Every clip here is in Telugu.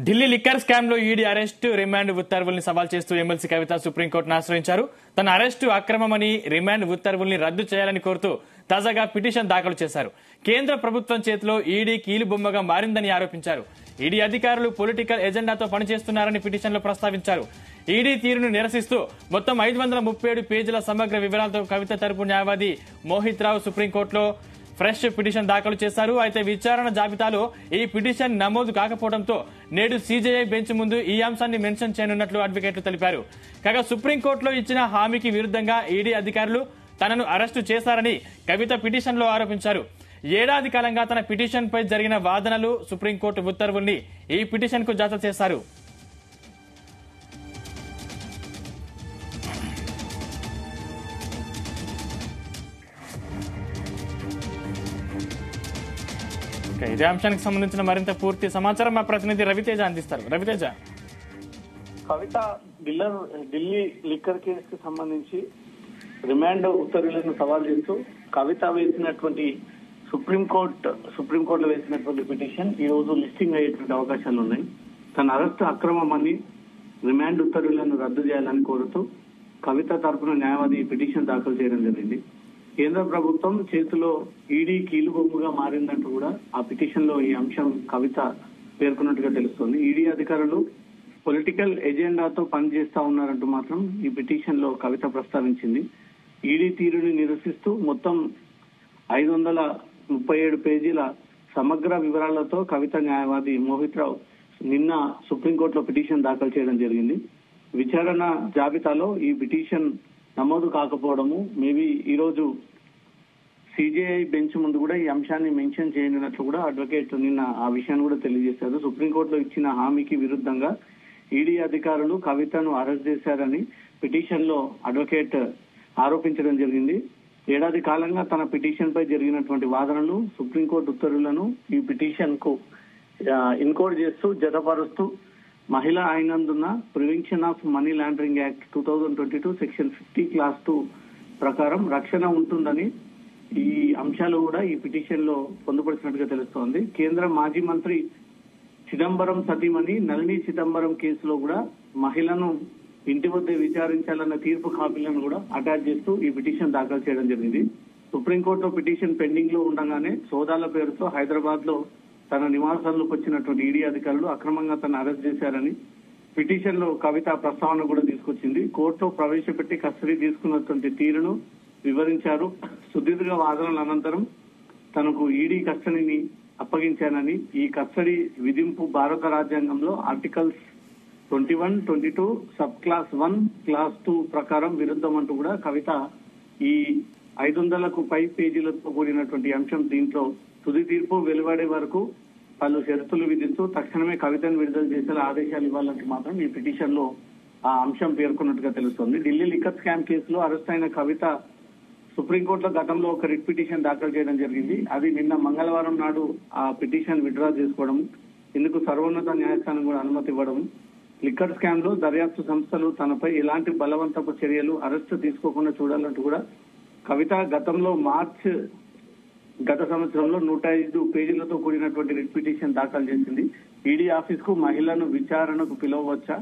ఢిల్లీ లిక్కర్ స్కామ్ లో ఈడీ అరెస్టు రిమాండ్ ఉత్తర్వుల్ని సవాల్ చేస్తూ ఎమ్మెల్సీ కవిత సుప్రీంకోర్టును ఆశ్రయించారు. తన అరెస్టు అక్రమమని, రిమాండ్ ఉత్తర్వుల్ని రద్దు చేయాలని కోరుతూ తాజాగా పిటిషన్ దాఖలు చేశారు. కేంద్ర ప్రభుత్వం చేతిలో ఈడీ కీలుబొమ్మగా మారిందని ఆరోపించారు. ఈడీ అధికారులు పొలిటికల్ ఎజెండాతో పనిచేస్తున్నారని పిటిషన్లో ప్రస్తావించారు. ఈడీ తీరును నిరసిస్తూ మొత్తం 537 పేజీల సమగ్ర వివరాలతో కవిత తరపు న్యాయవాది మోహిత్ రావు సుప్రీంకోర్టులో ఫ్రెష్ పిటిషన్ దాఖలు చేశారు. అయితే విచారణ జాబితాలో ఈ పిటిషన్ నమోదు కాకపోవడంతో నేడు సీజేఐ బెంచ్ ముందు ఈ అంశాన్ని మెన్షన్ చేయనున్నట్లు అడ్వకేట్లు తెలిపారు. కాగా సుప్రీంకోర్టులో ఇచ్చిన హామీకి విరుద్ధంగా ఈడీ అధికారులు తనను అరెస్టు చేశారని కవిత పిటిషన్లో ఆరోపించారు. ఏడాది కాలంగా తన పిటిషన్ పై జరిగిన వాదనలు, సుప్రీంకోర్టు ఉత్తర్వుల్ని ఈ పిటిషన్ కు జత చేశారు. ఇదే అంశానికి సంబంధించిన మరింత పూర్తి సమాచారం మా ప్రతినిధి రవితేజ అందిస్తారు. రవితేజ, కవిత ఢిల్లీ లిక్కర్ కేసుకు సంబంధించి రిమాండ్ ఉత్తర్వులను సవాల్ చేస్తూ కవిత వేసినటువంటి సుప్రీంకోర్టులో వేసినటువంటి పిటిషన్ ఈ రోజు లిస్టింగ్ అయ్యేటువంటి అవకాశాలు ఉన్నాయి. తన అరెస్టు అక్రమమని, రిమాండ్ ఉత్తర్వులను రద్దు చేయాలని కోరుతూ కవిత తరఫున న్యాయవాది పిటిషన్ దాఖలు చేయడం జరిగింది. కేంద్ర ప్రభుత్వం చేతిలో ఈడీ కీలుబొమ్మగా మారిందంటూ కూడా ఆ పిటిషన్ లో ఈ అంశం కవిత పేర్కొన్నట్టుగా తెలుస్తోంది. ఈడీ అధికారులు పొలిటికల్ ఎజెండాతో పనిచేస్తా ఉన్నారంటూ మాత్రం ఈ పిటిషన్ లో కవిత ప్రస్తావించింది. ఈడీ తీరుని నిరసిస్తూ మొత్తం 537 పేజీల సమగ్ర వివరాలతో కవిత న్యాయవాది మోహిత్ రావు నిన్న సుప్రీంకోర్టులో పిటిషన్ దాఖలు చేయడం జరిగింది. విచారణ జాబితాలో ఈ పిటిషన్ నమోదు కాకపోవడము, మేబీ ఈ రోజు సిజేఐ బెంచ్ ముందు కూడా ఈ అంశాన్ని మెన్షన్ చేయనున్నట్లు కూడా అడ్వకేట్ నిన్న ఆ విషయాన్ని కూడా తెలియజేశారు. సుప్రీంకోర్టులో ఇచ్చిన హామీకి విరుద్ధంగా ఈడీ అధికారులు కవితను అరెస్ట్ చేశారని పిటిషన్ లో అడ్వకేట్ ఆరోపించడం జరిగింది. ఏడాది కాలంగా తన పిటిషన్ పై జరిగినటువంటి వాదనలు, సుప్రీంకోర్టు ఉత్తర్వులను ఈ పిటిషన్ కు ఇన్కోడ్ చేస్తూ జతపరుస్తూ మహిళ అయినందున prevention of money laundering act 2022 section 50 class 2 ప్రకారం రక్షణ ఉంటుందని ఈ అంశాలు కూడా ఈ పిటిషన్ లో పొందుపరిచినట్టుగా తెలుస్తోంది. కేంద్ర మాజీ మంత్రి చిదంబరం సతీమణి నళిని చిదంబరం కేసులో కూడా మహిళను ఇంటి వద్ద విచారించాలన్న తీర్పు కాపీలను కూడా అటాచ్ చేస్తూ ఈ పిటిషన్ దాఖలు చేయడం జరిగింది. సుప్రీంకోర్టులో పిటిషన్ పెండింగ్ లో ఉండగానే సోదాల పేరుతో హైదరాబాద్ లో తన నివాసంలోకి వచ్చినటువంటి ఈడీ అధికారులు అక్రమంగా తన అరెస్ట్ చేశారని పిటిషన్ లో కవిత ప్రస్తావన కూడా తీసుకొచ్చింది. కోర్టులో ప్రవేశపెట్టి కస్టడీ తీసుకున్నటువంటి తీరును వివరించారు. సుదీర్ఘ వాదనల అనంతరం తనకు ఈడీ కస్టడీని అప్పగించానని, ఈ కస్టడీ విధింపు భారత రాజ్యాంగంలో ఆర్టికల్స్ 21, 22 సబ్ క్లాస్ 1, క్లాస్ 2 ప్రకారం విరుద్ధం అంటూ కూడా కవిత ఈ 500కు పై పేజీలతో కూడినటువంటి అంశం దీంట్లో తుది తీర్పు వెలువడే వరకు పలు షరతులు విధిస్తూ తక్షణమే కవితను విడుదల చేసేలా ఆదేశాలు ఇవ్వాలంటూ మాత్రం ఈ పిటిషన్ లో ఆ అంశం పేర్కొన్నట్టుగా తెలుస్తోంది. ఢిల్లీ లిక్కర్ స్కామ్ కేసులో అరెస్ట్ అయిన కవిత సుప్రీంకోర్టులో గతంలో ఒక రిట్ పిటిషన్ దాఖలు చేయడం జరిగింది. అది నిన్న మంగళవారం నాడు ఆ పిటిషన్ విత్డ్రా చేసుకోవడం, ఇందుకు సర్వోన్నత న్యాయస్థానం కూడా అనుమతి ఇవ్వడం, లిక్కర్ స్కామ్ లో దర్యాప్తు సంస్థలు తనపై ఎలాంటి బలవంతపు చర్యలు, అరెస్టు తీసుకోకుండా చూడాలంటూ కూడా కవిత గతంలో గత సంవత్సరంలో 105 పేజీలతో కూడినటువంటి రిట్ పిటిషన్ దాఖలు చేసింది. ఈడీ ఆఫీస్ కు మహిళను విచారణకు పిలవవచ్చా,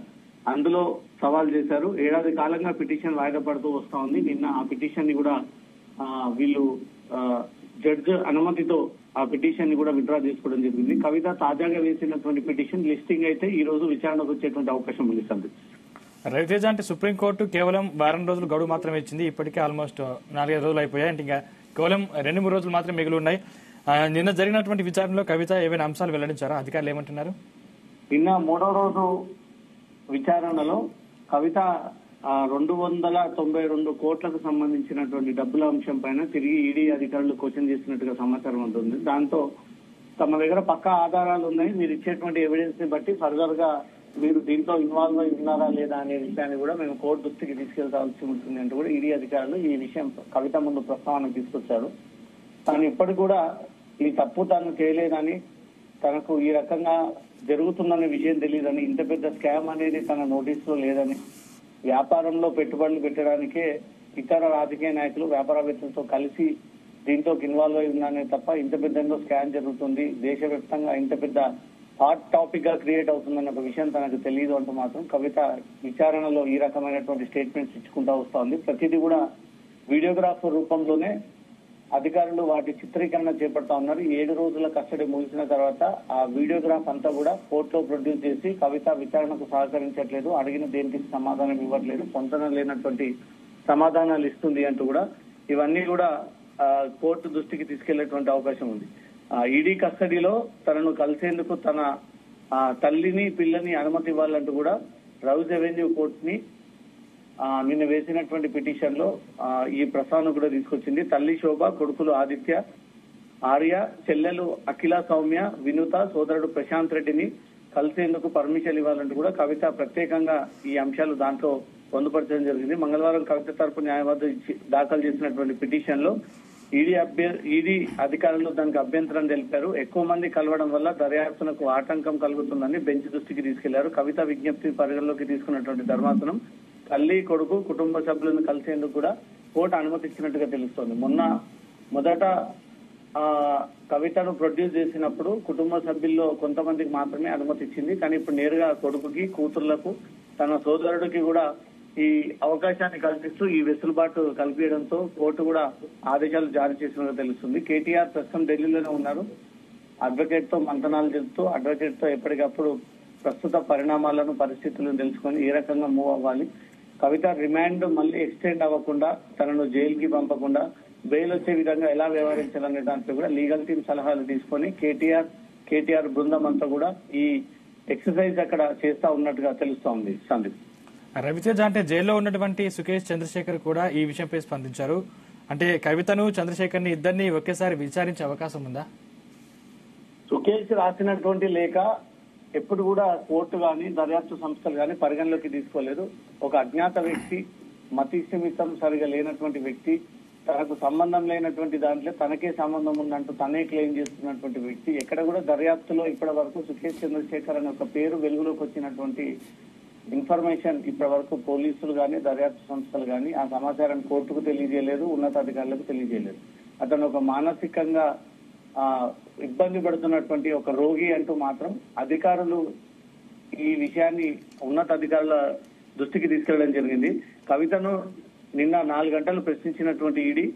అందులో సవాల్ చేశారు. ఏడాది కాలంగా పిటిషన్ వాయిదా పడుతూ వస్తా ఉంది. నిన్న ఆ పిటిషన్ ని కూడా వీళ్ళు జడ్జ్ అనుమతితో ఆ పిటిషన్ ని కూడా విత్డ్రా చేసుకోవడం జరిగింది. కవిత తాజాగా వేసినటువంటి పిటిషన్ లిస్టింగ్ అయితే ఈ రోజు విచారణకు వచ్చేటువంటి అవకాశం ఉంది. రవితేజ, అంటే సుప్రీంకోర్టు కేవలం వారం రోజులు గడువు మాత్రమే ఇచ్చింది. ఇప్పటికే ఆల్మోస్ట్ 4-5 రోజులు అయిపోయాయి. అంటే ఇంకా కేవలం 2-3 రోజులు మాత్రమే మిగిలి ఉన్నాయి. నిన్న జరిగినటువంటి విచారణలో కవిత ఏవైనా అంశాలు వెల్లడించారా? అధికారులు ఏమంటున్నారు? నిన్న 3వ రోజు విచారణలో కవిత 292 కోట్లకు సంబంధించినటువంటి డబ్బుల అంశం పైన తిరిగి ఈడీ అధికారులు క్వశ్చన్ చేసినట్టుగా సమాచారం ఉంటుంది. దాంతో తమ దగ్గర పక్కా ఆధారాలు ఉన్నాయి, మీరు ఇచ్చేటువంటి ఎవిడెన్స్ ని బట్టి ఫర్దర్ గా మీరు దీంట్లో ఇన్వాల్వ్ అయి ఉన్నారా లేదా అనే విషయాన్ని కూడా మేము కోర్టు దృష్టికి తీసుకెళ్లాల్సి ఉంటుంది అంటూ కూడా ఈడీ అధికారులు ఈ విషయం కవిత ముందు ప్రస్తావనకు తీసుకొచ్చారు. తాను ఇప్పటికి కూడా ఈ తప్పు తాను చేయలేదని, తనకు ఈ రకంగా జరుగుతుందనే విషయం తెలియదని, ఇంత పెద్ద స్కామ్ అనేది తన నోటీస్ లో లేదని, వ్యాపారంలో పెట్టుబడులు పెట్టడానికే ఇతర రాజకీయ నాయకులు వ్యాపారవేత్తలతో కలిసి దీంతో ఇన్వాల్వ్ అయి ఉన్నానే తప్ప ఇంత పెద్ద స్కామ్ జరుగుతుంది, దేశవ్యాప్తంగా ఇంత పెద్ద హాట్ టాపిక్ గా క్రియేట్ అవుతుందన్న ఒక విషయం తనకు తెలియదు అంటూ మాత్రం కవిత విచారణలో ఈ రకమైనటువంటి స్టేట్మెంట్స్ ఇచ్చుకుంటా వస్తోంది. ప్రతిదీ కూడా వీడియోగ్రాఫర్ రూపంలోనే అధికారులు వాటి చిత్రీకరణ చేపడతా ఉన్నారు. 7 రోజుల కస్టడీ ముగిసిన తర్వాత ఆ వీడియోగ్రాఫ్ అంతా కూడా కోర్టులో ప్రొడ్యూస్ చేసి కవిత విచారణకు సహకరించట్లేదు, అడిగిన దేనికి సమాధానం ఇవ్వట్లేదు, పొంతన లేనటువంటి సమాధానాలు ఇస్తుంది అంటూ కూడా ఇవన్నీ కూడా కోర్టు దృష్టికి తీసుకెళ్లేటువంటి అవకాశం ఉంది. ఈడీ కస్టడీలో తనను కలిసేందుకు తన తల్లిని పిల్లని అనుమతి ఇవ్వాలంటూ కూడా రౌజ్ రెవెన్యూ కోర్టుని నిన్న వేసినటువంటి పిటిషన్ లో ఈ ప్రస్తావన కూడా తీసుకొచ్చింది. తల్లి శోభ, కొడుకులు ఆదిత్య, ఆర్య, చెల్లెలు అఖిల సౌమ్య, వినూత, సోదరుడు ప్రశాంత్ రెడ్డిని కలిసేందుకు పర్మిషన్ ఇవ్వాలంటూ కూడా కవిత ప్రత్యేకంగా ఈ అంశాలు దాంట్లో పొందుపరచడం జరిగింది. మంగళవారం కవిత తరపు న్యాయవాది దాఖలు చేసినటువంటి పిటిషన్ లో ఈడీ అధికారులు దానికి అభ్యంతరం తెలిపారు. ఎక్కువ మంది కలవడం వల్ల దర్యాప్తునకు ఆటంకం కలుగుతుందని బెంచ్ దృష్టికి తీసుకెళ్లారు. కవిత విజ్ఞప్తి పరిగణలోకి తీసుకున్నటువంటి ధర్మాసనం తల్లి, కొడుకు, కుటుంబ సభ్యులను కలిసేందుకు కూడా కోర్టు అనుమతించినట్టుగా తెలుస్తోంది. మొదట కవితను ప్రొడ్యూస్ చేసినప్పుడు కుటుంబ సభ్యుల్లో కొంతమందికి మాత్రమే అనుమతి ఇచ్చింది. కానీ ఇప్పుడు నేరుగా కొడుకుకి, కూతుర్లకు, తన సోదరుడికి కూడా ఈ అవకాశాన్ని కల్పిస్తూ ఈ వెసులుబాటు కల్పించడంతో కోర్టు కూడా ఆదేశాలు జారీ చేసినట్టుగా తెలుస్తుంది. కేటీఆర్ ప్రస్తుతం ఢిల్లీలోనే ఉన్నారు. అడ్వకేట్ తో మంతనాలు చెబుతూ అడ్వకేట్ తో ఎప్పటికప్పుడు ప్రస్తుత పరిణామాలను, పరిస్థితులను తెలుసుకొని ఏ రకంగా మూవ్ అవ్వాలి, కవిత రిమాండ్ మళ్ళీ ఎక్స్టెండ్ అవ్వకుండా తనను జైలుకి పంపకుండా బెయిల్ వచ్చే విధంగా ఎలా వ్యవహరించాలనే దాంట్లో కూడా లీగల్ టీమ్ సలహాలు తీసుకొని కేటీఆర్ బృందం అంతా కూడా ఈ ఎక్సర్సైజ్ అక్కడ చేస్తా ఉన్నట్టుగా తెలుస్తా ఉంది. సందీప్, రవితేజ అంటే జైల్లో ఉన్నటువంటి సుకేష్ చంద్రశేఖర్ కూడా ఈ విషయంపై స్పందించారు. అంటే కవితను, చంద్రశేఖర్ ని ఇద్దరిని ఒకేసారి విచారించే అవకాశం ఉందా? సుకేష్ రాసినటువంటి లేఖ ఎప్పుడు కూడా కోర్టు గాని దర్యాప్తు సంస్థలు గాని పరిగణలోకి తీసుకోలేదు. ఒక అజ్ఞాత వ్యక్తి, మతి స్థిమితం సరిగా లేనటువంటి వ్యక్తి, తనకు సంబంధం లేనటువంటి దాంట్లో తనకే సంబంధం ఉందంటూ తనే క్లెయిమ్ చేస్తున్నటువంటి వ్యక్తి ఎక్కడ కూడా దర్యాప్తులో ఇప్పటి వరకు సుకేష్ చంద్రశేఖర్ అనే ఒక పేరు వెలుగులోకి వచ్చినటువంటి ఇన్ఫర్మేషన్ ఇప్పటి వరకు పోలీసులు గాని దర్యాప్తు సంస్థలు గాని ఆ సమాచారాన్ని కోర్టుకు తెలియజేయలేదు, ఉన్నతాధికారులకు తెలియజేయలేదు. అతను ఒక మానసికంగా ఇబ్బంది పడుతున్నటువంటి ఒక రోగి అంటూ మాత్రం అధికారులు ఈ విషయాన్ని ఉన్నతాధికారుల దృష్టికి తీసుకెళ్లడం జరిగింది. కవితను నిన్న 4 గంటలు ప్రశ్నించినటువంటి ఈడీ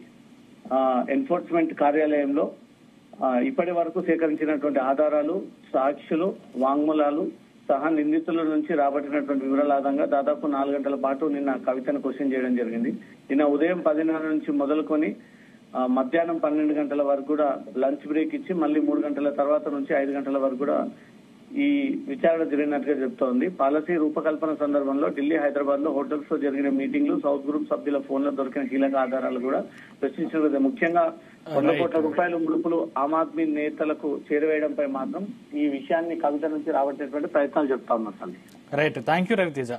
ఎన్ఫోర్స్మెంట్ కార్యాలయంలో ఇప్పటి వరకు సేకరించినటువంటి ఆధారాలు, సాక్షులు, వాంగ్మూలాలు సహా నిందితుల నుంచి రాబట్టినటువంటి వివరాల ఆధారంగా దాదాపు 4 గంటల పాటు నిన్న కవితను క్వశ్చన్ చేయడం జరిగింది. నిన్న ఉదయం 10:30 నుంచి మొదలుకొని మధ్యాహ్నం 12 గంటల వరకు కూడా లంచ్ బ్రేక్ ఇచ్చి మళ్ళీ 3 గంటల తర్వాత నుంచి 5 గంటల వరకు కూడా ఈ విచారణ జరిగినట్టుగా చెప్తోంది. పాలసీ రూపకల్పన సందర్భంలో ఢిల్లీ, హైదరాబాద్ లో హోటల్స్ లో జరిగిన మీటింగ్లు, సౌత్ గ్రూప్ సభ్యుల ఫోన్లో దొరికిన కీలక ఆధారాలు కూడా ప్రశ్నించడం, ముఖ్యంగా 100 కోట్ల రూపాయల ముడుపులు ఆమ్ ఆద్మీ నేతలకు చేరవేయడంపై మాత్రం ఈ విషయాన్ని కవిత నుంచి రాబట్టేటువంటి ప్రయత్నాలు చెప్తా ఉన్నారు. Right, thank you Raviteja.